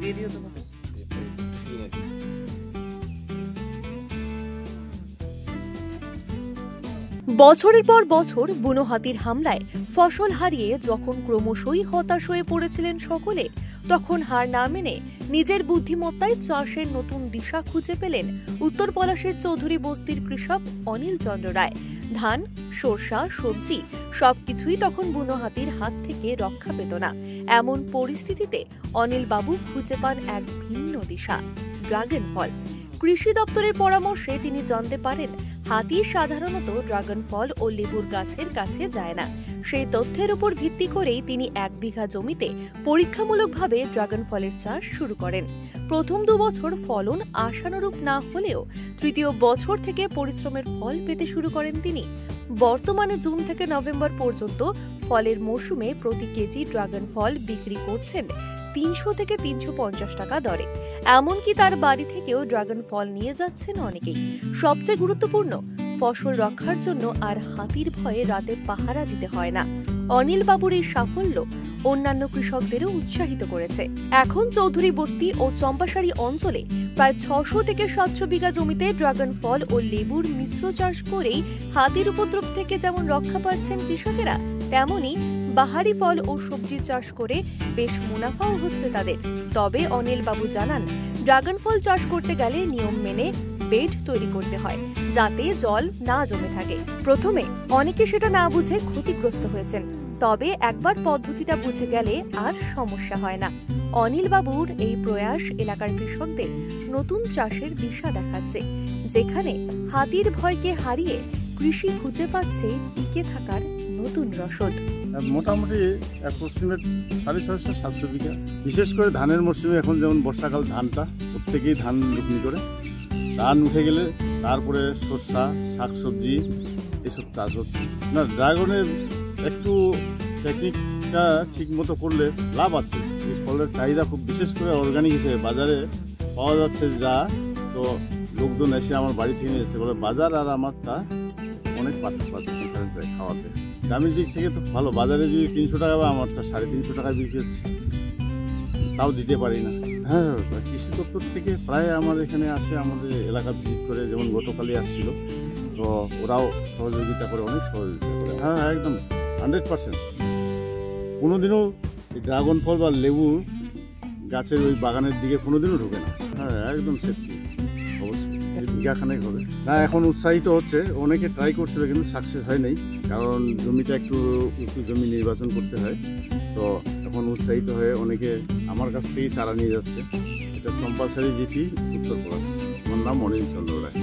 দিয়ে দিও তোমাকে। বছরের পর বছর বুনো হাতির হামলায় ফসল হারিয়ে যখন ক্রমশই হতাশ হয়ে পড়েছিলেন সকলে, তখন হার না মেনে নিজের বুদ্ধিমত্তায় চাষের নতুন দিশা খুঁজে পেলেন উত্তর পলাশের চৌধুরী বস্তির কৃষক অনিল চন্দ্র রায়। ধান, সরষা, সবজি সবকিছুই তখন বুনো হাতির হাত থেকে রক্ষা পেত না। এমন পরিস্থিতিতে অনিল বাবু খুঁজে পান এক ভিন্ন দিশা, ড্রাগন ফল। কৃষি দপ্তরের পরামর্শে তিনি জানতে পারেন হাতি সাধারণত ড্রাগন ফল ও লেবুর গাছের কাছে যায় না। সেই তথ্যের উপর ভিত্তি করেই তিনি 1 বিঘা জমিতে পরীক্ষামূলকভাবে ড্রাগন ফলের চাষ শুরু করেন। প্রথম 2 বছর ফলন আশানুরূপ না হলেও তৃতীয় বছর থেকে পরিশ্রমের ফল পেতে শুরু করেন তিনি। বর্তমানে জুন থেকে নভেম্বর পর্যন্ত ফলের মৌসুমে প্রতি কেজি ড্রাগন ফল বিক্রি করছেন 300 থেকে 350 টাকা দরে। এমনকি তার বাড়ি থেকেও ড্রাগন ফল নিয়ে যাচ্ছেন অনেকেই। সবচেয়ে গুরুত্বপূর্ণ, ফসল রক্ষার জন্য আর হাতির ভয়ে রাতে পাহারা দিতে হয় না। অনিল বাবুর এই সাফল্য অন্যান্য কৃষকদেরও উৎসাহিত করেছে। এখন চৌধুরী বস্তি ও চম্পাশাড়ি অঞ্চলে প্রায় 600 থেকে 700 বিঘা জমিতে ড্রাগন ফল ও লেবুর মিশ্র চাষ করেই হাতির উপদ্রব থেকে যেমন রক্ষা পাচ্ছেন কৃষকেরা, তেমনি বাহারি ফল ও সবজির চাষ করে বেশ মুনাফাও হচ্ছে তাদের। তবে অনিল বাবু জানান, ড্রাগন ফল চাষ করতে গেলে নিয়ম মেনে বেড তৈরি করতে হয় যাতে জল না জমে থাকে। প্রথমে অনেকে সেটা না বুঝে ক্ষতিগ্রস্ত হয়েছেন, তবে একবার পদ্ধতিটা বুঝে গেলে আর সমস্যা হয় না। অনিল বাবুর এই প্রয়াস এলাকার কৃষকদের নতুন চাষের দিশা দেখাচ্ছে, যেখানে হাতির ভয়কে হারিয়ে কৃষি খুঁজে পাচ্ছে টিকে থাকার নতুন রসদ। মোটামুটি অ্যাপ্রক্সিমেট 650-700 বিঘা। বিশেষ করে ধানের মরশুমে এখন যেমন বর্ষাকাল ধানটা প্রত্যেকেই ধান রোপণ করে, ধান উঠে গেলে তারপরে শস্যা, শাকসবজি এসব চাষ হচ্ছে। না, ড্রাগনের একটু টেকনিকটা ঠিক মতো করলে লাভ আছে। এই ফলের চাহিদা খুব, বিশেষ করে অর্গানিক হিসেবে বাজারে পাওয়া যাচ্ছে যা, তো লোকজন এসে আমার বাড়ি থেকে এসে বলে বাজার আর আমারটা অনেক পার্থক্য আছে খাওয়াতে। দামের দিক থেকে তো ভালো, বাজারে যদি 300 টাকা বা আমারটা 350 টাকায় বিক্রি হচ্ছে, তাও দিতে পারি না। হ্যাঁ, কৃষি দপ্তর থেকে প্রায় আমার এখানে আসে, আমাদের এলাকা ভিজিট করে, যেমন গতকালই আসছিল, তো ওরাও সহযোগিতা করে, অনেক সহযোগিতা করে। হ্যাঁ, একদম 100%। কোনোদিনও ড্রাগন ফল বা লেবু গাছের ওই বাগানের দিকে কোনোদিনও ঢোকে না। হ্যাঁ, একদম সেফটি, অবশ্যই বিঘাখানেক হবে। না, এখন উৎসাহিত হচ্ছে, অনেকে ট্রাই করছিল কিন্তু সাকসেস হয় নাই, কারণ জমিটা একটু উঁচু জমি নির্বাচন করতে হয়। তো এখন উৎসাহিত হয়ে অনেকে আমার কাছ থেকেই চারা নিয়ে যাচ্ছে। এটা চম্পাশাড়ি জিপি, উত্তর পলাশ। আমার নাম অনিল চন্দ্র রায়।